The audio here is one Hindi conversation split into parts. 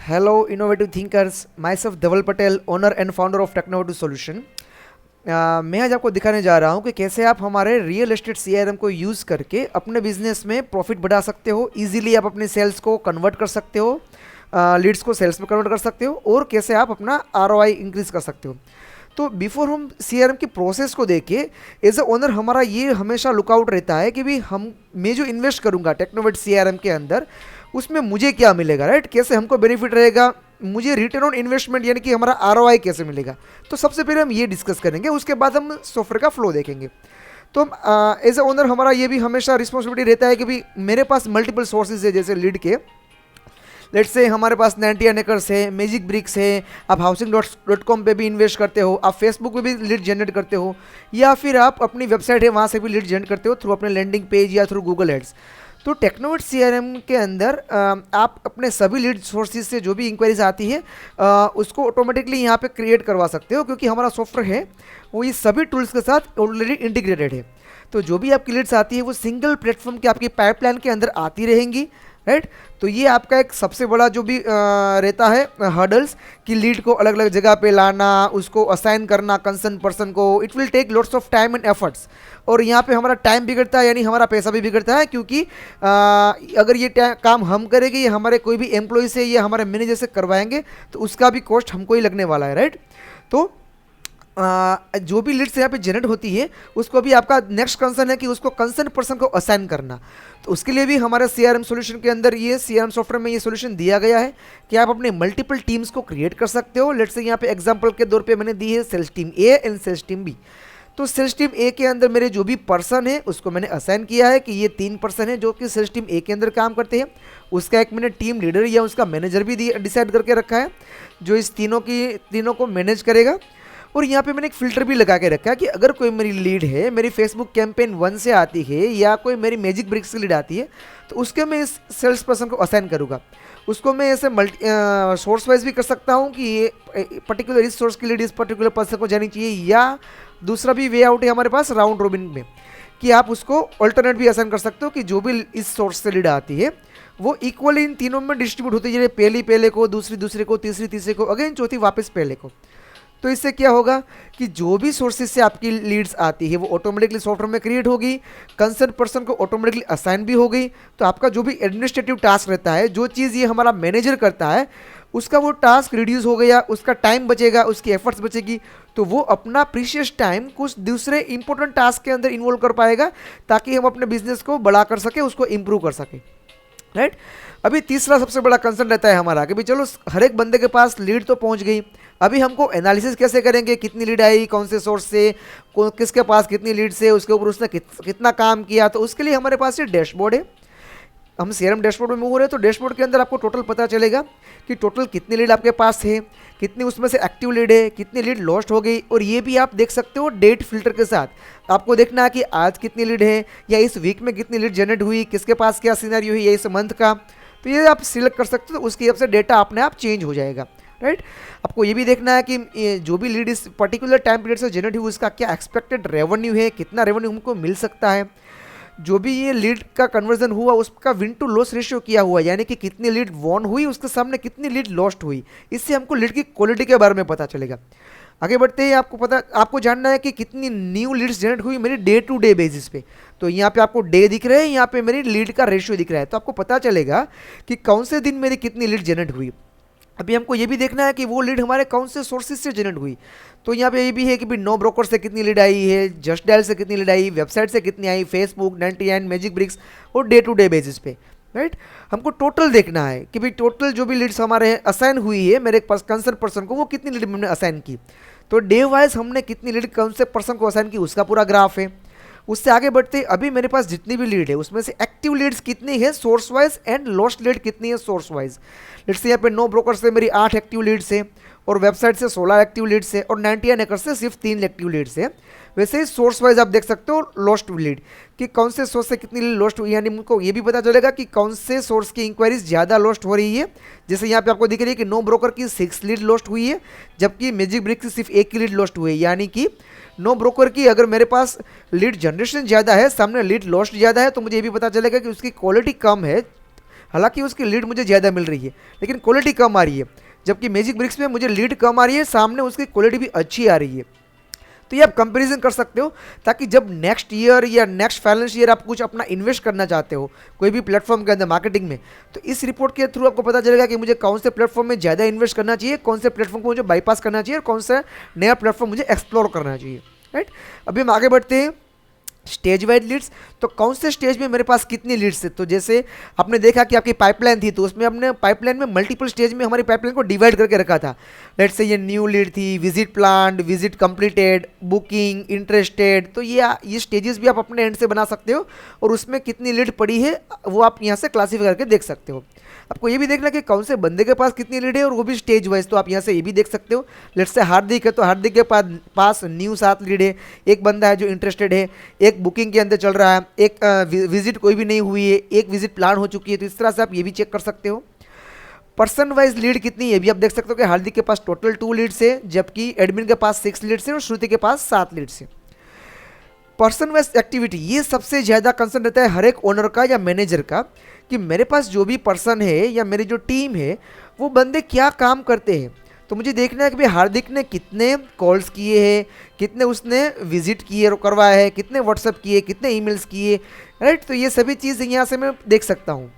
Hello, innovative thinkers. Myself, Dhaval Patel, owner and founder of Technovative Solution. मैं आज आपको दिखाने जा रहा हूँ कि कैसे आप हमारे रियल एस्टेट सीआरएम को यूज़ करके अपने बिजनेस में प्रॉफिट बढ़ा सकते हो। इजीली आप अपने सेल्स को कन्वर्ट कर सकते हो, लीड्स को सेल्स में कन्वर्ट कर सकते हो, और कैसे आप अपना आरओआई इंक्रीज कर सकते हो। तो बिफोर हम सीआरएम की प्रोसेस को देखें, एज अ ओनर हमारा ये हमेशा लुकआउट रहता है कि भी मैं जो इन्वेस्ट करूँगा टेक्नोवेट सीआरएम के अंदर, उसमें मुझे क्या मिलेगा, राइट? कैसे हमको बेनिफिट रहेगा, मुझे रिटर्न ऑन इन्वेस्टमेंट यानी कि हमारा आरओआई कैसे मिलेगा। तो सबसे पहले हम ये डिस्कस करेंगे, उसके बाद हम सॉफ्टवेयर का फ्लो देखेंगे। तो एज अ ओनर हमारा ये भी हमेशा रिस्पॉन्सिबिलिटी रहता है कि भी मेरे पास मल्टीपल सोर्सेज है, जैसे लीड के लेट्स से हमारे पास 99 एकर्स है, मैजिक ब्रिक्स है, आप हाउसिंग.com पे भी इन्वेस्ट करते हो, आप फेसबुक पे भी लीड जनरेट करते हो, या फिर आप अपनी वेबसाइट है वहाँ से भी लीड जनरेट करते हो थ्रू अपने लैंडिंग पेज या थ्रू गूगल एड्स। तो टेक्नोवेट सीआरएम के अंदर आप अपने सभी लीड सोर्सेज से जो भी इंक्वायरीज आती है उसको ऑटोमेटिकली यहाँ पे क्रिएट करवा सकते हो, क्योंकि हमारा सॉफ्टवेयर है वो ये सभी टूल्स के साथ ऑलरेडी इंटीग्रेटेड है। तो जो भी आपकी लीड्स आती है वो सिंगल प्लेटफॉर्म के आपकी पाइपलाइन के अंदर आती रहेंगी, राइट? तो ये आपका एक सबसे बड़ा जो भी रहता है हर्डल्स कि लीड को अलग अलग जगह पे लाना, उसको असाइन करना कंसर्न पर्सन को, it will take lots of time and efforts. और यहाँ पे हमारा टाइम बिगड़ता है, यानी हमारा पैसा भी बिगड़ता है, क्योंकि अगर ये काम हम करेंगे, ये हमारे कोई भी एम्प्लॉय से या हमारे मैनेजर से करवाएंगे तो उसका भी कॉस्ट हमको ही लगने वाला है, राइट? तो जो भी लीड्स यहाँ पे जनरेट होती है उसको भी आपका नेक्स्ट कंसर्न है कि उसको कंसर्न पर्सन को असाइन करना। तो उसके लिए भी हमारे सीआरएम सॉल्यूशन के अंदर ये सीआरएम सॉफ्टवेयर में ये सॉल्यूशन दिया गया है कि आप अपने मल्टीपल टीम्स को क्रिएट कर सकते हो। लेट्स से यहाँ पे एग्जांपल के तौर पे मैंने दी है sales team A and sales team B. तो सेल्स टीम ए के अंदर मेरे जो भी पर्सन है उसको मैंने असाइन किया है कि ये 3 पर्सन है जो कि सेल्स टीम ए के अंदर काम करते हैं। उसका एक मैंने टीम लीडर या उसका मैनेजर भी डिसाइड करके रखा है जो इस तीनों को मैनेज करेगा। और यहाँ पे मैंने एक फ़िल्टर भी लगा के रखा है कि अगर कोई मेरी लीड है, मेरी फेसबुक कैंपेन 1 से आती है या कोई मेरी मैजिक ब्रिक्स की लीड आती है, तो उसके मैं इस सेल्स पर्सन को असाइन करूँगा। उसको मैं ऐसे सोर्स वाइज भी कर सकता हूँ कि ये पर्टिकुलर इस सोर्स की लीड इस पर्टिकुलर पर्सन को जानी चाहिए, या दूसरा भी वे आउट है हमारे पास राउंड रोबिन में कि आप उसको ऑल्टरनेट भी असाइन कर सकते हो कि जो भी इस सोर्स से लीड आती है वो इक्वली इन तीनों में डिस्ट्रीब्यूट होती है, जैसे पहले को, दूसरी दूसरे को, तीसरी को, अगेन चौथी वापस पहले को। तो इससे क्या होगा कि जो भी सोर्सेज से आपकी लीड्स आती है वो ऑटोमेटिकली सॉफ्टवेयर में क्रिएट होगी, कंसर्न पर्सन को ऑटोमेटिकली असाइन भी हो गई। तो आपका जो भी एडमिनिस्ट्रेटिव टास्क रहता है, जो चीज़ ये हमारा मैनेजर करता है, उसका वो टास्क रिड्यूस हो गया, उसका टाइम बचेगा, उसकी एफर्ट्स बचेगी। तो वो अपना प्रीशियस टाइम कुछ दूसरे इंपॉर्टेंट टास्क के अंदर इन्वॉल्व कर पाएगा ताकि हम अपने बिजनेस को बड़ा कर सके, उसको इंप्रूव कर सके, राइट? अभी तीसरा सबसे बड़ा कंसर्न रहता है हमारा कि भाई चलो हर एक बंदे के पास लीड तो पहुंच गई, अभी हमको एनालिसिस कैसे करेंगे, कितनी लीड आई, कौन से सोर्स से, किसके पास कितनी लीड से, उसके ऊपर उसने कितना काम किया। तो उसके लिए हमारे पास ये डैशबोर्ड है। हम सीआरएम डैशबोर्ड में मूव हो रहे हैं, तो डैशबोर्ड के अंदर आपको टोटल पता चलेगा कि टोटल कितनी लीड आपके पास है, कितनी उसमें से एक्टिव लीड है, कितनी लीड लॉस्ट हो गई। और ये भी आप देख सकते हो डेट फिल्टर के साथ। आपको देखना है कि आज कितनी लीड है या इस वीक में कितनी लीड जनरेट हुई, किसके पास क्या सिनेरियो है या इस मंथ का। तो ये आप सिलेक्ट कर सकते हो, तो उसकी हिसाब से डेटा अपने आप चेंज हो जाएगा, राइट? आपको ये भी देखना है कि जो भी लीड इस पर्टिकुलर टाइम पीरियड से जनरेट हुई उसका क्या एक्सपेक्टेड रेवेन्यू है, कितना रेवेन्यू हमको मिल सकता है। जो भी ये लीड का कन्वर्जन हुआ उसका विन टू लॉस रेशियो किया हुआ, यानी कि कितनी लीड वॉन हुई, उसके सामने कितनी लीड लॉस्ट हुई। इससे हमको लीड की क्वालिटी के बारे में पता चलेगा। आगे बढ़ते ही आपको जानना है कि कितनी न्यू लीड्स जनरेट हुई मेरी डे टू डे बेसिस पे। तो यहाँ पे आपको डे दिख रहे हैं, यहाँ पे मेरी लीड का रेशियो दिख रहा है, तो आपको पता चलेगा कि कौन से दिन मेरी कितनी लीड जनरेट हुई। अभी हमको ये भी देखना है कि वो लीड हमारे कौन से सोर्सेज से जनरेट हुई। तो यहाँ पे ये भी है कि भाई नो ब्रोकर से कितनी लीड आई है, जस्ट डायल से कितनी लीड आई, वेबसाइट से कितनी आई, फेसबुक, 99, मैजिक ब्रिक्स, और डे टू डे बेसिस पे, राइट? हमको टोटल देखना है कि भाई टोटल जो भी लीड्स हमारे असाइन हुई है मेरे कंसर्न पर्सन को, वो कितनी लीड हमने असाइन की। तो डे वाइज हमने कितनी लीड कौन से पर्सन को असाइन की उसका पूरा ग्राफ है। उससे आगे बढ़ते अभी मेरे पास जितनी भी लीड है उसमें से एक्टिव लीड्स कितनी है source wise and lost lead कितनी है सोर्स वाइज। लेट्स से यहाँ पे नो ब्रोकर से मेरी 8 एक्टिव लीड्स है, और वेबसाइट से 16 एक्टिव लीड्स है, और 99 एकर्स से सिर्फ 3 एक्टिव लीड्स है। वैसे ही सोर्स वाइज आप देख सकते हो लॉस्ट लीड कि कौन से सोर्स से कितनी लीड लॉस्ट हुई, यानी मुझको ये भी पता चलेगा कि कौन से सोर्स की इंक्वायरीज ज़्यादा लॉस्ट हो रही है। जैसे यहाँ पे आपको दिख रही है कि नो ब्रोकर की 6 लीड लॉस्ट हुई है, जबकि मैजिक ब्रिक्स की सिर्फ 1 की लीड लॉस्ट हुई है। यानी कि नो ब्रोकर की अगर मेरे पास लीड जनरेशन ज़्यादा है, सामने लीड लॉस्ट ज़्यादा है, तो मुझे ये भी पता चलेगा कि उसकी क्वालिटी कम है, हालांकि उसकी लीड मुझे ज़्यादा मिल रही है लेकिन क्वालिटी कम आ रही है, जबकि मैजिक ब्रिक्स में मुझे लीड कम आ रही है, सामने उसकी क्वालिटी भी अच्छी आ रही है। तो ये आप कंपैरिजन कर सकते हो, ताकि जब नेक्स्ट ईयर या नेक्स्ट फाइनेंस ईयर आप कुछ अपना इन्वेस्ट करना चाहते हो कोई भी प्लेटफॉर्म के अंदर मार्केटिंग में, तो इस रिपोर्ट के थ्रू आपको पता चलेगा कि मुझे कौन से प्लेटफॉर्म में ज़्यादा इन्वेस्ट करना चाहिए, कौन से प्लेटफॉर्म को मुझे बाईपास करना चाहिए और कौन सा नया प्लेटफॉर्म मुझे एक्सप्लोर करना चाहिए। राइट, अभी हम आगे बढ़ते हैं। स्टेज वाइज लीड्स, तो कौन से स्टेज में मेरे पास कितनी लीड्स है। तो जैसे आपने देखा कि आपकी पाइपलाइन थी, तो उसमें हमने पाइपलाइन में मल्टीपल स्टेज में हमारी पाइपलाइन को डिवाइड करके रखा था। लेट्स से ये न्यू लीड थी, visit plan, visit completed, booking, interested. तो ये स्टेजेस भी आप अपने एंड से बना सकते हो और उसमें कितनी लीड पड़ी है वो आप यहाँ से क्लासीफाई करके देख सकते हो। आपको ये भी देखना कि कौन से बंदे के पास कितनी लीड है और वो भी स्टेज वाइज, तो आप यहाँ से ये भी देख सकते हो। लेट्स से हार्दिक है, तो हार्दिक के पास न्यू 7 लीड है, एक बंदा है जो इंटरेस्टेड है, एक बुकिंग के अंदर चल रहा है, एक विजिट कोई भी नहीं हुई है, एक विजिट प्लान हो चुकी है। तो इस तरह से आप ये भी चेक कर सकते हो। पर्सन वाइज लीड कितनी है भी आप देख सकते हो कि हार्दिक के पास टोटल 2 लीड्स है, जबकि एडमिन के पास 6 लीड्स है और श्रुति के पास 7 लीड्स है। पर्सन वाइज एक्टिविटी, ये सबसे ज़्यादा कंसर्न रहता है हर एक ओनर का या मैनेजर का, कि मेरे पास जो भी पर्सन है या मेरी जो टीम है वो बंदे क्या काम करते हैं। तो मुझे देखना है कि भाई हार्दिक ने कितने कॉल्स किए हैं, कितने उसने विजिट किए करवाया है, कितने व्हाट्सएप किए, कितने ईमेल्स किए। राइट, तो ये सभी चीज़ यहाँ से मैं देख सकता हूँ।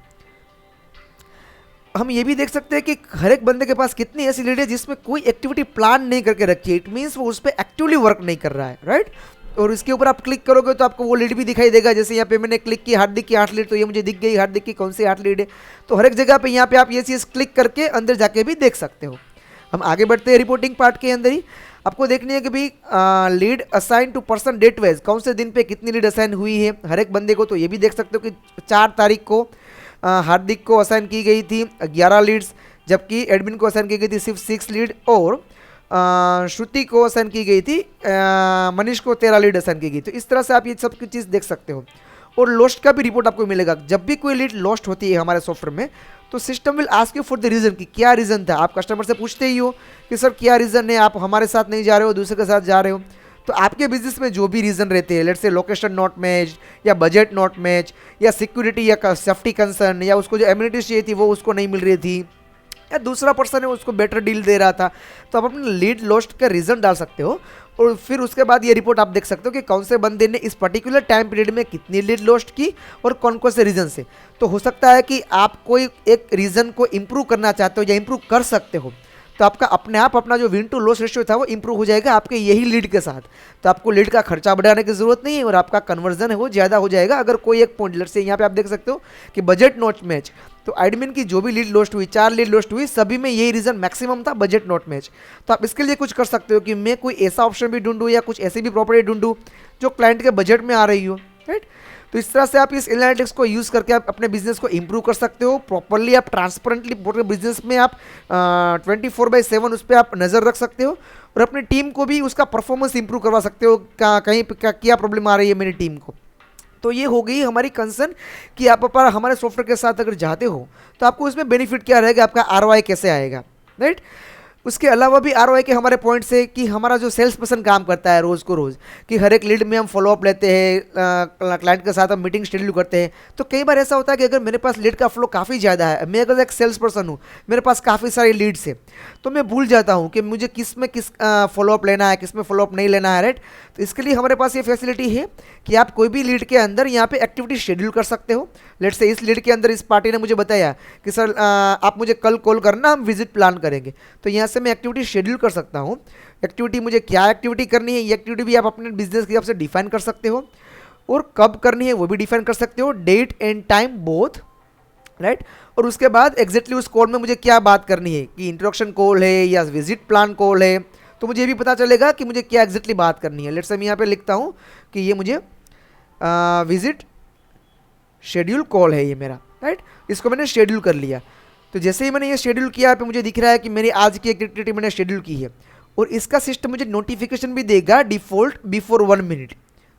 हम ये भी देख सकते हैं कि हर एक बंदे के पास कितनी ऐसी लीड है जिसमें कोई एक्टिविटी प्लान नहीं करके रखी है। इट मीन्स वो उस पर एक्टिवली वर्क नहीं कर रहा है। राइट, और इसके ऊपर आप क्लिक करोगे तो आपको वो लीड भी दिखाई देगा। जैसे यहाँ पे मैंने क्लिक की हार्दिक की 8 लीड, तो ये मुझे दिख गई हार्दिक की कौन सी 8 लीड है। तो हर एक जगह पे यहाँ पे आप ये चीज़ क्लिक करके अंदर जाके भी देख सकते हो। हम आगे बढ़ते हैं रिपोर्टिंग पार्ट के अंदर ही। आपको देखनी है कि भाई lead assign to person date wise, कौन से दिन पे कितनी लीड असाइन हुई है हर एक बंदे को। तो ये भी देख सकते हो कि 4 तारीख को हार्दिक को असाइन की गई थी 11 लीड्स, जबकि एडमिन को असाइन की गई थी सिर्फ 6 लीड, और श्रुति को असाइन की गई थी, मनीष को 13 लीड असाइन की गई। तो इस तरह से आप ये सब चीज़ देख सकते हो। और लॉस्ट का भी रिपोर्ट आपको मिलेगा। जब भी कोई लीड लॉस्ट होती है हमारे सॉफ्टवेयर में, तो system will ask you for the reason, कि क्या रीज़न था। आप कस्टमर से पूछते ही हो कि सर क्या रीज़न है, आप हमारे साथ नहीं जा रहे हो, दूसरे के साथ जा रहे हो। तो आपके बिजनेस में जो भी रीज़न रहते हैं, let's say location not match, या बजट नॉट मैच, या सिक्योरिटी या सेफ्टी कंसर्न, या उसको जो एम्यूनिटीज चाहिए थी वो उसको नहीं मिल रही थी, या दूसरा पर्सन है उसको बेटर डील दे रहा था, तो आप अपने लीड लॉस्ट का रीज़न डाल सकते हो। और फिर उसके बाद ये रिपोर्ट आप देख सकते हो कि कौन से बंदे ने इस पर्टिकुलर टाइम पीरियड में कितनी लीड लॉस्ट की और कौन कौन से रीज़न से। तो हो सकता है कि आप कोई एक रीज़न को इंप्रूव करना चाहते हो या इंप्रूव कर सकते हो, तो आपका अपने आप अपना जो विन टू लॉस रेशियो था वो इंप्रूव हो जाएगा आपके यही लीड के साथ। तो आपको लीड का खर्चा बढ़ाने की जरूरत नहीं है और आपका कन्वर्जन है वो ज़्यादा हो जाएगा। अगर कोई एक पॉइंट से यहाँ पे आप देख सकते हो कि बजट नॉट मैच, तो एडमिन की जो भी लीड लॉस्ट हुई, 4 लीड लॉस्ट हुई, सभी में यही रीज़न मैक्सिमम था, बजट नॉट मैच। तो आप इसके लिए कुछ कर सकते हो कि मैं कोई ऐसा ऑप्शन भी ढूंढूं या कुछ ऐसी भी प्रॉपर्टी ढूंढूं जो क्लाइंट के बजट में आ रही हो। राइट, तो इस तरह से आप इस एनालिटिक्स को यूज़ करके आप अपने बिजनेस को इंप्रूव कर सकते हो। प्रॉपरली आप ट्रांसपेरेंटली पूरे बिजनेस में आप 24/7 उस पर आप नज़र रख सकते हो और अपनी टीम को भी उसका परफॉर्मेंस इंप्रूव करवा सकते हो। कहीं क्या प्रॉब्लम आ रही है मेरी टीम को। तो ये हो गई हमारी कंसर्न कि आप हमारे सॉफ्टवेयर के साथ अगर जाते हो तो आपको इसमें बेनिफिट क्या रहेगा, आपका ROI कैसे आएगा। राइट, उसके अलावा भी ROI के हमारे पॉइंट्स है कि हमारा जो सेल्स पर्सन काम करता है रोज़ को रोज़, कि हर एक लीड में हम फॉलोअप लेते हैं, क्लाइंट के साथ हम मीटिंग शेड्यूल करते हैं। तो कई बार ऐसा होता है कि अगर मेरे पास लीड का फ्लो काफ़ी ज़्यादा है, मैं अगर एक सेल्स पर्सन हूँ, मेरे पास काफ़ी सारी लीड्स है, तो मैं भूल जाता हूँ कि मुझे किस में किस फॉलोअप लेना है, किस में फॉलोअप नहीं लेना है। राइट, तो इसके लिए हमारे पास ये फैसिलिटी है कि आप कोई भी लीड के अंदर यहाँ पे एक्टिविटी शेड्यूल कर सकते हो। लेट्स से इस लीड के अंदर इस पार्टी ने मुझे बताया कि सर आप मुझे कल कॉल करना, हम विजिट प्लान करेंगे। तो यहाँ से मैं एक्टिविटी शेड्यूल कर सकता हूँ। एक्टिविटी मुझे क्या एक्टिविटी करनी है, ये एक्टिविटी भी आप अपने बिजनेस के हिसाब से डिफाइन कर सकते हो और कब करनी है वो भी डिफाइन कर सकते हो, date and time both. Right, और उसके बाद एग्जैक्टली उस कॉल में मुझे क्या बात करनी है, कि इंट्रोडक्शन कॉल है या विजिट प्लान कॉल है, तो मुझे ये भी पता चलेगा कि मुझे क्या एग्जैक्टली बात करनी है। लेट्स से मैं यहाँ पे लिखता हूँ कि ये मुझे विजिट शेड्यूल कॉल है ये मेरा। राइट, इसको मैंने शेड्यूल कर लिया। तो जैसे ही मैंने ये शेड्यूल किया, यहाँ पे मुझे दिख रहा है कि मेरी आज की एक्टिविटी मैंने शेड्यूल की है और इसका सिस्टम मुझे नोटिफिकेशन भी देगा डिफ़ॉल्ट बिफोर 1 मिनट।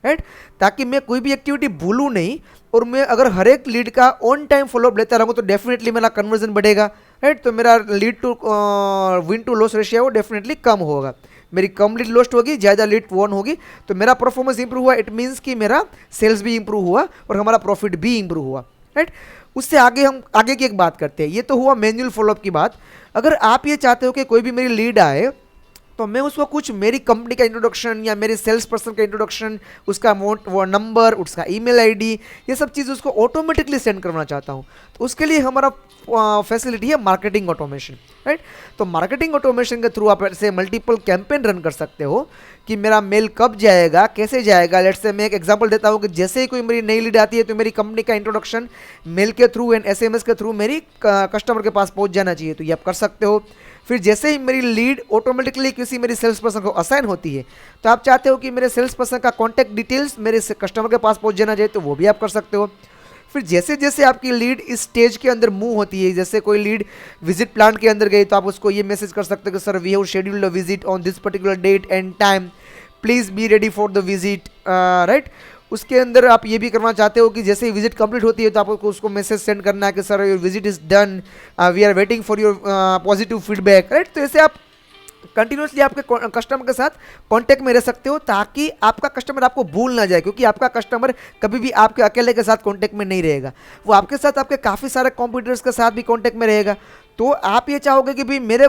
राइट, ताकि मैं कोई भी एक्टिविटी भूलूँ नहीं और मैं अगर हर एक लीड का ऑन टाइम फॉलोअप लेता रहूँगा तो डेफिनेटली मेरा कन्वर्जन बढ़ेगा। राइट, तो मेरा lead to win to loss ratio वो डेफिनेटली कम होगा। मेरी कम लीड लॉस्ट होगी, ज़्यादा लीड वॉन होगी, तो मेरा परफॉर्मेंस इंप्रूव हुआ। इट मीन्स कि मेरा सेल्स भी इंप्रूव हुआ और हमारा प्रॉफिट भी इंप्रूव हुआ। राइट, उससे आगे हम आगे की एक बात करते हैं। ये तो हुआ मैनुअल फॉलोअप की बात। अगर आप ये चाहते हो कि कोई भी मेरी लीड आए तो मैं उसको कुछ मेरी कंपनी का इंट्रोडक्शन या मेरे सेल्स पर्सन का इंट्रोडक्शन, उसका अमाउंट, वो नंबर, उसका ईमेल आईडी, ये सब चीज़ उसको ऑटोमेटिकली सेंड करना चाहता हूँ, तो उसके लिए हमारा फैसिलिटी है मार्केटिंग ऑटोमेशन, राइट। तो मार्केटिंग ऑटोमेशन के थ्रू आप ऐसे मल्टीपल कैंपेन रन कर सकते हो कि मेरा मेल कब जाएगा, कैसे जाएगा। लेट्स से मैं एक एग्जांपल देता हूँ कि जैसे ही कोई मेरी नई लीड आती है तो मेरी कंपनी का इंट्रोडक्शन मेल के थ्रू एंड एसएमएस के थ्रू मेरी कस्टमर के पास पहुँच जाना चाहिए, तो ये आप कर सकते हो। फिर जैसे ही मेरी लीड ऑटोमेटिकली किसी मेरी सेल्स पर्सन को असाइन होती है तो आप चाहते हो कि मेरे सेल्स पर्सन का कॉन्टैक्ट डिटेल्स मेरे कस्टमर के पास पहुंच जाना चाहिए, तो वो भी आप कर सकते हो। फिर जैसे जैसे आपकी लीड इस स्टेज के अंदर मूव होती है, जैसे कोई लीड विजिट प्लान के अंदर गई तो आप उसको ये मैसेज कर सकते हो कि sir we have scheduled a visit on this particular date and time, please be ready for the visit, right. उसके अंदर आप ये भी करना चाहते हो कि जैसे ही विजिट कंप्लीट होती है तो आपको उसको मैसेज सेंड करना है कि sir your visit is done, we are waiting for your positive feedback, right. तो ऐसे आप कंटिन्यूसली आपके कस्टमर के साथ कांटेक्ट में रह सकते हो ताकि आपका कस्टमर आपको भूल ना जाए, क्योंकि आपका कस्टमर कभी भी आपके अकेले के साथ कांटेक्ट में नहीं रहेगा, वो आपके साथ आपके काफ़ी सारे कॉम्पिटिटर्स के साथ भी कांटेक्ट में रहेगा। तो आप ये चाहोगे कि भाई मेरे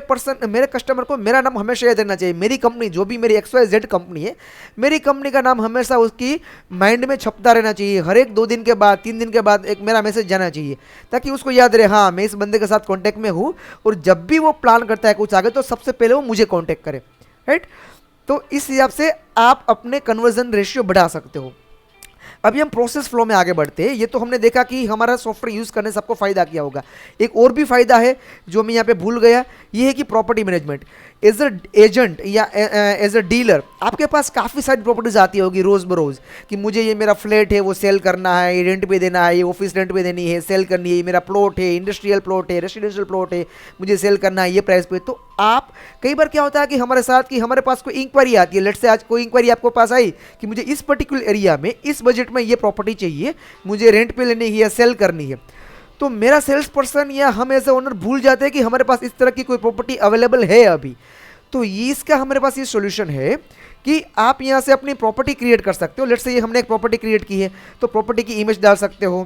कस्टमर को मेरा नाम हमेशा याद रहना चाहिए, मेरी कंपनी जो भी मेरी XYZ कंपनी है, मेरी कंपनी का नाम हमेशा उसकी माइंड में छपता रहना चाहिए। हर एक 2 दिन के बाद, 3 दिन के बाद एक मेरा मैसेज जाना चाहिए ताकि उसको याद रहे, हाँ मैं इस बंदे के साथ कॉन्टैक्ट में हूँ, और जब भी वो प्लान करता है कुछ आगे तो सबसे पहले वो मुझे कॉन्टैक्ट करे, राइट। तो इस हिसाब से आप अपने कन्वर्जन रेशियो बढ़ा सकते हो। अभी हम प्रोसेस फ्लो में आगे बढ़ते हैं। ये तो हमने देखा कि हमारा सॉफ्टवेयर यूज़ करने से आपको फ़ायदा क्या होगा। एक और भी फ़ायदा है जो मैं यहाँ पे भूल गया, ये है कि property management. As a agent या एज अ डीलर आपके पास काफ़ी सारी प्रॉपर्टीज आती होगी रोज़ बरोज़ कि मुझे ये मेरा फ्लैट है वो सेल करना है, ये रेंट पे देना है, ये ऑफिस रेंट पे देनी है, सेल करनी है, ये मेरा प्लॉट है, इंडस्ट्रियल प्लॉट है, रेसिडेंशियल प्लॉट है, मुझे सेल करना है ये प्राइस पे। तो आप कई बार क्या होता है कि हमारे साथ कि हमारे पास कोई इंक्वायरी आती है, लेट्स से आज कोई इंक्वायरी आपको पास आई कि मुझे इस पर्टिकुलर एरिया में इस बजट में ये प्रॉपर्टी चाहिए, मुझे रेंट पे लेनी है या सेल करनी है। तो मेरा सेल्स पर्सन या हम एज ए ओनर भूल जाते हैं कि हमारे पास इस तरह की कोई प्रॉपर्टी अवेलेबल है अभी। तो ये इसका हमारे पास ये सॉल्यूशन है कि आप यहाँ से अपनी प्रॉपर्टी क्रिएट कर सकते हो। लेट्स से ये हमने एक प्रॉपर्टी क्रिएट की है तो प्रॉपर्टी की इमेज डाल सकते हो,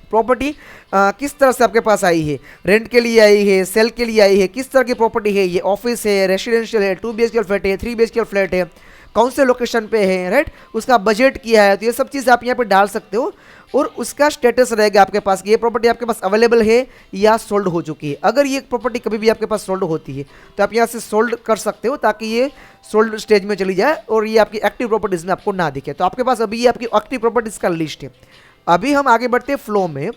प्रॉपर्टी किस तरह से आपके पास आई है, रेंट के लिए आई है, सेल के लिए आई है, किस तरह की प्रॉपर्टी है, ये ऑफिस है, रेसिडेंशियल है, 2 BHK फ्लैट है, 3 BHK फ्लैट है, कौन से लोकेशन पे है, राइट, उसका बजट क्या है। तो ये सब चीज़ आप यहाँ पे डाल सकते हो और उसका स्टेटस रहेगा आपके पास कि ये प्रॉपर्टी आपके पास अवेलेबल है या सोल्ड हो चुकी है। अगर ये प्रॉपर्टी कभी भी आपके पास सोल्ड होती है तो आप यहाँ से सोल्ड कर सकते हो ताकि ये सोल्ड स्टेज में चली जाए और ये आपकी एक्टिव प्रॉपर्टीज़ में आपको ना दिखे। तो आपके पास अभी ये आपकी एक्टिव प्रॉपर्टीज़ का लिस्ट है। अभी हम आगे बढ़ते हैं फ्लो में।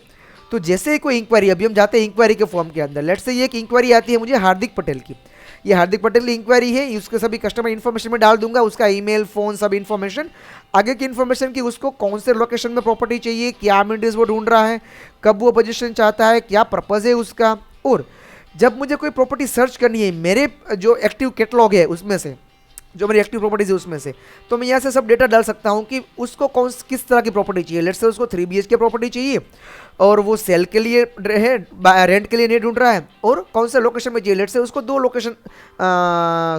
तो जैसे ही कोई इंक्वायरी, अभी हम जाते हैं इंक्वायरी के फॉर्म के अंदर। लेट्स से ये एक इंक्वायरी आती है मुझे हार्दिक पटेल की, ये हार्दिक पटेल की इंक्वायरी है, उसके सभी कस्टमर इन्फॉर्मेशन में डाल दूंगा, उसका ईमेल, फ़ोन, सब इन्फॉर्मेशन, आगे की इन्फॉर्मेशन की उसको कौन से लोकेशन में प्रॉपर्टी चाहिए, क्या अमेनिटीज वो ढूंढ रहा है, कब वो पोजीशन चाहता है, क्या पर्पज़ है उसका। और जब मुझे कोई प्रॉपर्टी सर्च करनी है मेरे जो एक्टिव कैटलॉग है उसमें से, जो मेरी एक्टिव प्रॉपर्टीज है उसमें से, तो मैं यहाँ से सब डेटा डाल सकता हूँ कि उसको किस तरह की प्रॉपर्टी चाहिए। लेट्स से उसको 3 BHK प्रॉपर्टी चाहिए और वो सेल के लिए है, रेंट के लिए नहीं ढूंढ रहा है, और कौन से लोकेशन में चाहिए। लेट्स से उसको 2 लोकेशन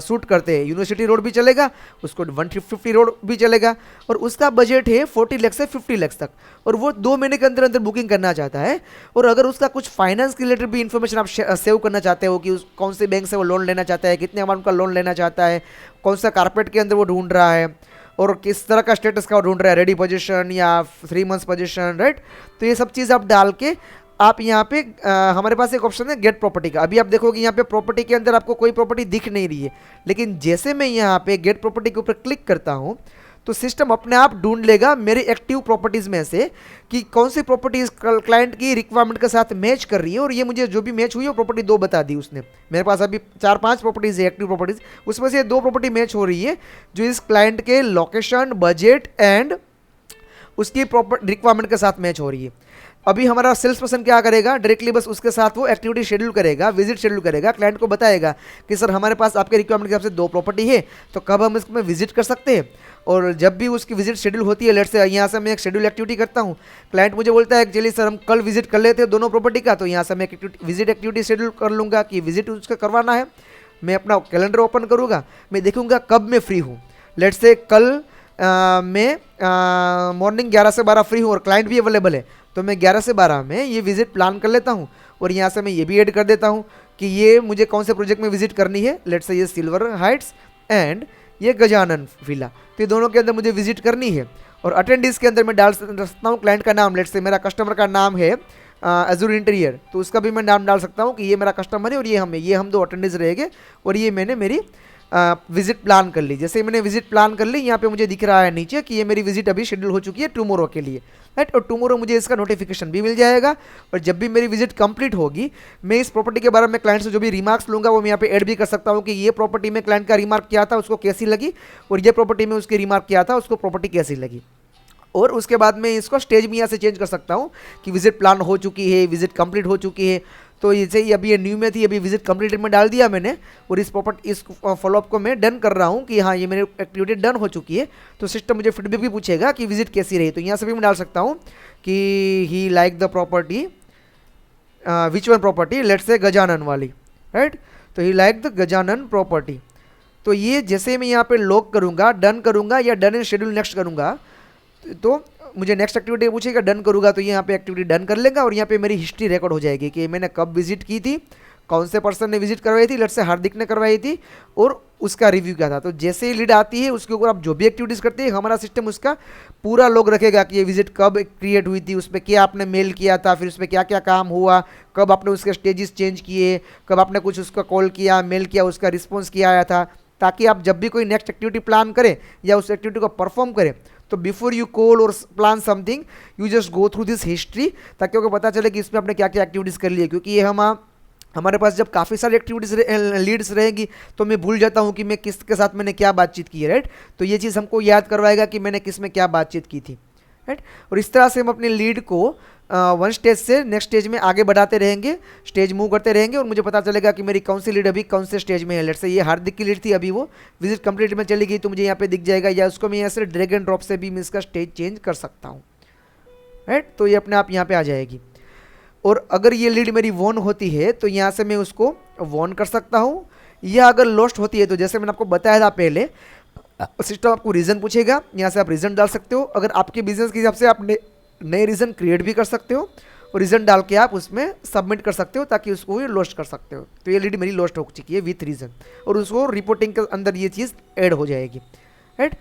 सूट करते हैं, यूनिवर्सिटी रोड भी चलेगा, उसको 150 रोड भी चलेगा, और उसका बजट है 40 लाख से 50 लाख तक, और वो 2 महीने के अंदर अंदर बुकिंग करना चाहता है। और अगर उसका कुछ फाइनेंस के रिलेटेड भी इन्फॉर्मेशन आप सेव करना चाहते हो कि कौन से बैंक से वो लोन लेना चाहता है, कितने अमाउंट का लोन लेना चाहता है, कौन सा कारपेट के अंदर वो ढूंढ रहा है, और किस तरह का स्टेटस का वो ढूंढ रहा है, रेडी पोजीशन या 3 मंथ्स पोजीशन, राइट। तो ये सब चीज़ आप डाल के आप यहाँ पे हमारे पास एक ऑप्शन है गेट प्रॉपर्टी का। अभी आप देखोगे यहाँ पे प्रॉपर्टी के अंदर आपको कोई प्रॉपर्टी दिख नहीं रही है, लेकिन जैसे मैं यहाँ पे गेट प्रॉपर्टी के ऊपर क्लिक करता हूँ तो सिस्टम अपने आप ढूंढ लेगा मेरी एक्टिव प्रॉपर्टीज़ में से कि कौन सी प्रॉपर्टीज क्लाइंट की रिक्वायरमेंट के साथ मैच कर रही है। और ये मुझे जो भी मैच हुई है वो प्रॉपर्टी 2 बता दी उसने। मेरे पास अभी 4-5 प्रॉपर्टीज़ है एक्टिव प्रॉपर्टीज़, उसमें से 2 प्रॉपर्टी मैच हो रही है जो इस क्लाइंट के लोकेशन, बजट एंड उसकी प्रॉपर रिक्वायरमेंट के साथ मैच हो रही है। अभी हमारा सेल्स पर्सन क्या करेगा, डायरेक्टली बस उसके साथ वो एक्टिविटी शेड्यूल करेगा, विजिट शेड्यूल करेगा, क्लाइंट को बताएगा कि सर हमारे पास आपके रिक्वायरमेंट के हिसाब से 2 प्रॉपर्टी है, तो कब हम इसमें विजिट कर सकते हैं। और जब भी उसकी विजिट शेड्यूल होती है, लेट्स से यहाँ से मैं एक शेड्यूल एक्टिविटी करता हूँ, क्लाइंट मुझे बोलता है एक्चुअली सर हम कल विजिट कर लेते हैं दोनों प्रॉपर्टी का, तो यहाँ से मैं एक विजिट एक्टिविटी शेड्यूल कर लूँगा कि विजिट उसका करवाना है। मैं अपना कैलेंडर ओपन करूँगा, मैं देखूँगा कब मैं फ्री हूँ। लेट्स से कल मैं मॉर्निंग 11 से 12 फ्री हूँ और क्लाइंट भी अवेलेबल है, तो मैं 11 से 12 में ये विजिट प्लान कर लेता हूँ और यहाँ से मैं ये भी ऐड कर देता हूँ कि ये मुझे कौन से प्रोजेक्ट में विजिट करनी है। लेट्स से ये सिल्वर हाइट्स एंड ये गजानन विला, तो ये दोनों के अंदर मुझे विजिट करनी है। और अटेंडीज के अंदर मैं डाल सकता हूँ क्लाइंट का नाम। लेट्स से मेरा कस्टमर का नाम है अजूर इंटीरियर, तो उसका भी मैं नाम डाल सकता हूँ कि ये मेरा कस्टमर है और ये हम दो अटेंडेंस रहेंगे और ये मैंने मेरी विजिट प्लान कर ली। जैसे मैंने विजिट प्लान कर ली, यहाँ पे मुझे दिख रहा है नीचे कि ये मेरी विजिट अभी शेड्यूल हो चुकी है टुमारो के लिए, राइट। और टुमारो मुझे इसका नोटिफिकेशन भी मिल जाएगा और जब भी मेरी विजिट कंप्लीट होगी मैं इस प्रॉपर्टी के बारे में क्लाइंट से जो भी रिमार्क्स लूँगा वो मैं यहाँ पे ऐड भी कर सकता हूँ कि ये प्रॉपर्टी में क्लाइंट का रिमार्क क्या था उसको कैसी लगी और ये प्रॉपर्टी में उसकी रिमार्क क्या था उसको प्रॉपर्टी कैसी लगी। और उसके बाद मैं इसको स्टेज में यहाँ से चेंज कर सकता हूँ कि विजिट प्लान हो चुकी है, विजिट कंप्लीट हो चुकी है। तो जैसे ही अभी ये न्यू में थी, अभी विजिट कंप्लीटेड में डाल दिया मैंने और इस फॉलोअप को मैं डन कर रहा हूँ कि हाँ ये मेरी एक्टिविटी डन हो चुकी है। तो सिस्टम मुझे फीडबैक भी पूछेगा कि विजिट कैसी रही। तो यहाँ से भी मैं डाल सकता हूँ कि he like the property, which one property, let's say Gajanan वाली, राइट। तो he like the Gajanan property. तो ये जैसे मैं यहाँ पे लॉक करूँगा, डन करूँगा या डन इन शेड्यूल नेक्स्ट करूँगा तो मुझे नेक्स्ट एक्टिविटी पूछेगा, डन करूँगा तो यहाँ पे एक्टिविटी डन कर लेगा और यहाँ पे मेरी हिस्ट्री रिकॉर्ड हो जाएगी कि मैंने कब विजिट की थी, कौन से पर्सन ने विजिट करवाई थी, लेट्स से हार्दिक ने करवाई थी और उसका रिव्यू क्या था। तो जैसे ही लीड आती है उसके ऊपर आप जो भी एक्टिविटीज़ करते हैं हमारा सिस्टम उसका पूरा लॉग रखेगा कि ये विजिट कब क्रिएट हुई थी, उस पर क्या आपने मेल किया था, फिर उस पर क्या क्या काम हुआ, कब आपने उसके स्टेजेस चेंज किए, कब आपने कुछ उसका कॉल किया, मेल किया, उसका रिस्पॉन्स किया आया था, ताकि आप जब भी कोई नेक्स्ट एक्टिविटी प्लान करें या उस एक्टिविटी को परफॉर्म करें तो बिफोर यू कॉल और plan something you just go through this history, ताकि आपको पता चले कि इसमें आपने क्या क्या एक्टिविटीज़ कर ली है। क्योंकि ये हमारे पास जब काफ़ी सारी एक्टिविटीज़ लीड्स रहेगी तो मैं भूल जाता हूँ कि मैं किसके साथ मैंने क्या बातचीत की है, राइट। तो ये चीज़ हमको याद करवाएगा कि मैंने किस में क्या बातचीत की थी, राइट। और इस तरह से हम अपनी लीड को वन स्टेज से नेक्स्ट स्टेज में आगे बढ़ाते रहेंगे, स्टेज मूव करते रहेंगे और मुझे पता चलेगा कि मेरी कौन सी लीड अभी कौन से स्टेज में है। लेट्स से ये हार्दिक की लीड थी, अभी वो विजिट कंप्लीट में चली गई तो मुझे यहाँ पे दिख जाएगा, या उसको मैं यहाँ से ड्रैग एंड ड्रॉप से भी मैं इसका स्टेज चेंज कर सकता हूँ, राइट। तो ये अपने आप यहाँ पे आ जाएगी। और अगर ये लीड मेरी वॉन होती है तो यहाँ से मैं उसको वॉन कर सकता हूँ, या अगर लॉस्ट होती है तो जैसे मैंने आपको बताया था पहले सिस्टम आपको रीज़न पूछेगा, यहाँ से आप रीज़न डाल सकते हो। अगर आपके बिजनेस के हिसाब से आप नए रीज़न क्रिएट भी कर सकते हो और रीज़न डाल के आप उसमें सबमिट कर सकते हो ताकि उसको ये लॉस्ट कर सकते हो। तो ये लीड मेरी लॉस्ट हो चुकी है विथ रीज़न और उसको रिपोर्टिंग के अंदर ये चीज़ ऐड हो जाएगी, राइट।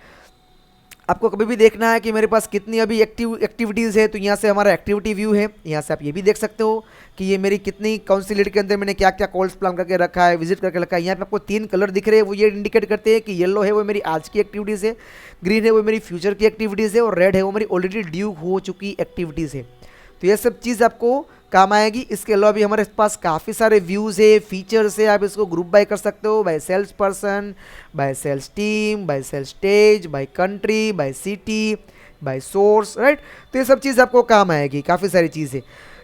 आपको कभी भी देखना है कि मेरे पास कितनी अभी एक्टिविटीज़ है तो यहाँ से हमारा एक्टिविटी व्यू है, यहाँ से आप ये भी देख सकते हो कि ये मेरी कितनी कौन सी लीड के अंदर मैंने क्या क्या कॉल्स प्लान करके रखा है, विजिट करके रखा है। यहाँ पे आपको 3 कलर दिख रहे हैं, वो ये इंडिकेट करते हैं कि येलो है वो मेरी आज की एक्टिविटीज़ है, ग्रीन है वो मेरी फ्यूचर की एक्टिविटीज़ है और रेड है वो मेरी ऑलरेडी ड्यू हो चुकी एक्टिविटीज़ है। तो ये सब चीज़ आपको काम आएगी। इसके अलावा भी हमारे पास काफ़ी सारे व्यूज़ है, फीचर्स है, आप इसको ग्रुप बाय कर सकते हो, by sales person, by sales team, by sales stage, by country, by city, by source, right. तो ये सब चीज़ आपको काम आएगी, काफ़ी सारी चीज़ें।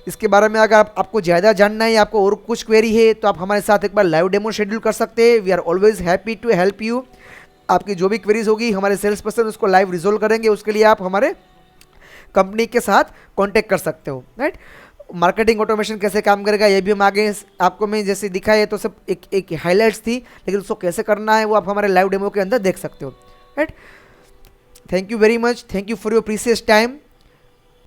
इसके बारे में अगर आपको ज़्यादा जानना है, आपको और कुछ क्वेरी है तो आप हमारे साथ एक बार लाइव डेमो शेड्यूल कर सकते हैं। We are always happy to help you. आपकी जो भी क्वेरीज होगी हमारे सेल्स पर्सन उसको लाइव रिजोल्व करेंगे, उसके लिए आप हमारे कंपनी के साथ कॉन्टैक्ट कर सकते हो, राइट। मार्केटिंग ऑटोमेशन कैसे काम करेगा ये भी हम आगे आपको मैं जैसे दिखाया तो सब एक हाईलाइट्स थी, लेकिन उसको कैसे करना है वो आप हमारे लाइव डेमो के अंदर देख सकते हो, right. Thank you very much, thank you for your precious time.